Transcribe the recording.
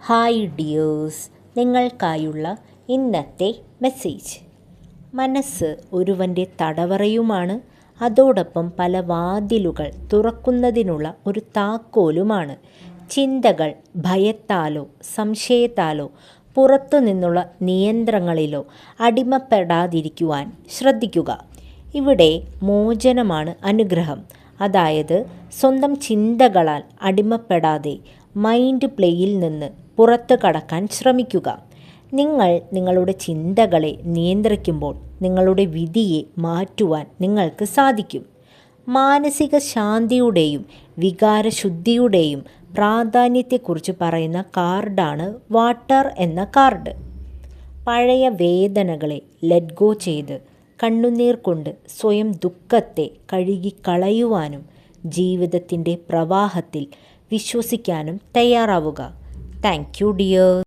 Hi dears, നിങ്ങൾക്കായുള്ള ഇന്നത്തെ message. മനസ്സ് ഒരുവൻ്റെ തടവറയുമാണ്, അതോടൊപ്പം പല വാതിലുകൾ തുറക്കുന്നതിനുള്ള ഒരു താക്കോലുമാണ്. ചിന്തകൾ ഭയത്താലോ സംശയത്താലോ പുറത്തു നിന്നുള്ള നിയന്ത്രണങ്ങളിലോ അടിമപ്പെടാതിരിക്കുവാൻ ശ്രദ്ധിക്കുക. ഇവിടെ മോചനമാണ് അനുഗ്രഹം. അതായത് സ്വന്തം ചിന്തകളാൽ അടിമപ്പെടാതെ മൈൻഡ് പ്ലേയിൽ നിന്ന് പുറത്തു കടക്കാൻ ശ്രമിക്കുക. നിങ്ങൾ നിങ്ങളുടെ ചിന്തകളെ നിയന്ത്രിക്കുമ്പോൾ നിങ്ങളുടെ വിധിയെ മാറ്റുവാൻ നിങ്ങൾക്ക് സാധിക്കും. മാനസിക ശാന്തിയുടെയും വികാരശുദ്ധിയുടെയും പ്രാധാന്യത്തെക്കുറിച്ച് പറയുന്ന കാർഡാണ് വാട്ടർ എന്ന കാർഡ്. പഴയ വേദനകളെ ലെറ്റ് ഗോ ചെയ്ത് കണ്ണുനീർ കൊണ്ട് സ്വയം ദുഃഖത്തെ കഴുകിക്കളയുവാനും ജീവിതത്തിൻ്റെ പ്രവാഹത്തിൽ വിശ്വസിക്കാനും തയ്യാറാവുക. Thank you dear.